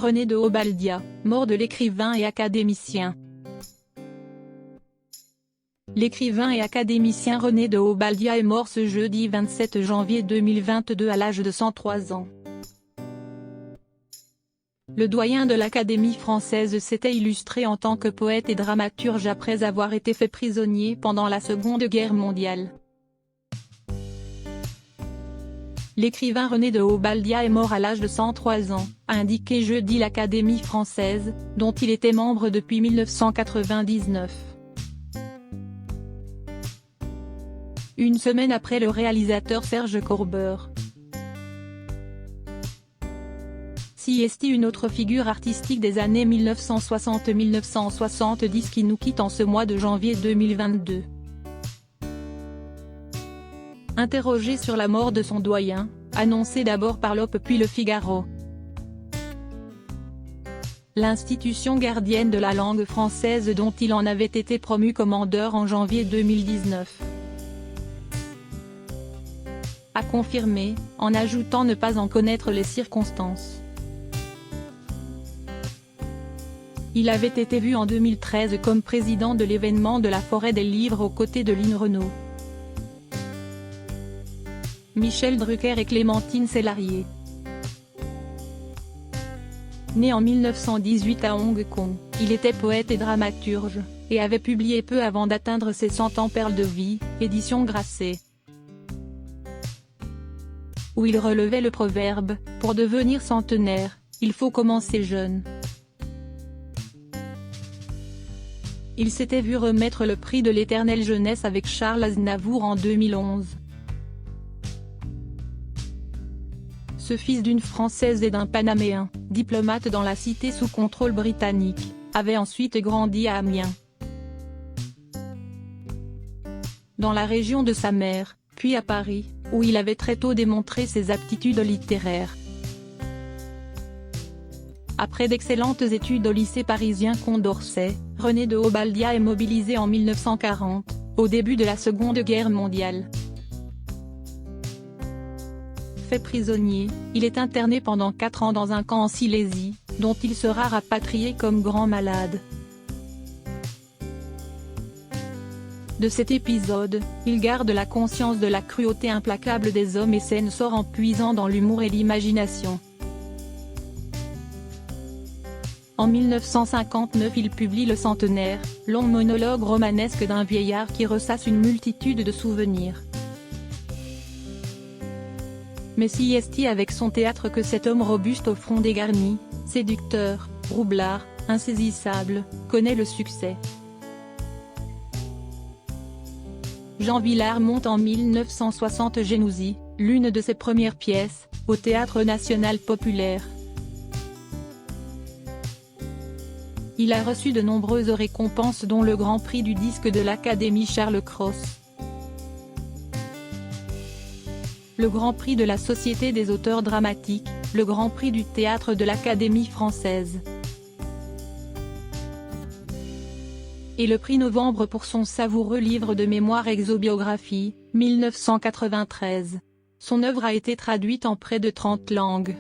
René de Obaldia, mort de l'écrivain et académicien. L'écrivain et académicien René de Obaldia est mort ce jeudi 27 janvier 2022 à l'âge de 103 ans. Le doyen de l'Académie française s'était illustré en tant que poète et dramaturge après avoir été fait prisonnier pendant la Seconde Guerre mondiale. L'écrivain René de Obaldia est mort à l'âge de 103 ans, a indiqué jeudi l'Académie française, dont il était membre depuis 1999. Une semaine après le réalisateur Serge Corbeur. C'est une autre figure artistique des années 1960-1970 qui nous quitte en ce mois de janvier 2022. Interrogé sur la mort de son doyen, annoncé d'abord par l'Op puis Le Figaro. L'institution gardienne de la langue française dont il en avait été promu commandeur en janvier 2019. A confirmé, en ajoutant ne pas en connaître les circonstances. Il avait été vu en 2013 comme président de l'événement de la Forêt des Livres aux côtés de Lynn Renaud, Michel Drucker et Clémentine Célarié. Né en 1918 à Hong Kong, il était poète et dramaturge, et avait publié peu avant d'atteindre ses 100 ans Perles de vie, édition Grasset, où il relevait le proverbe « Pour devenir centenaire, il faut commencer jeune ». Il s'était vu remettre le prix de l'éternelle jeunesse avec Charles Aznavour en 2011. Ce fils d'une Française et d'un Panaméen, diplomate dans la cité sous contrôle britannique, avait ensuite grandi à Amiens, dans la région de sa mère, puis à Paris, où il avait très tôt démontré ses aptitudes littéraires. Après d'excellentes études au lycée parisien Condorcet, René de Obaldia est mobilisé en 1940, au début de la Seconde Guerre mondiale. Fait prisonnier, il est interné pendant 4 ans dans un camp en Silésie, dont il sera rapatrié comme grand malade. De cet épisode, il garde la conscience de la cruauté implacable des hommes et s'en sort en puisant dans l'humour et l'imagination. En 1959 il publie Le Centenaire, long monologue romanesque d'un vieillard qui ressasse une multitude de souvenirs. Mais c'est avec son théâtre que cet homme robuste au front dégarni, séducteur, roublard, insaisissable, connaît le succès. Jean Vilar monte en 1960 Génousie, l'une de ses premières pièces, au Théâtre National Populaire. Il a reçu de nombreuses récompenses dont le Grand Prix du disque de l'Académie Charles Cros, le Grand Prix de la Société des auteurs dramatiques, le Grand Prix du théâtre de l'Académie française, et le prix Novembre pour son savoureux livre de mémoire Exobiographie, 1993. Son œuvre a été traduite en près de 30 langues.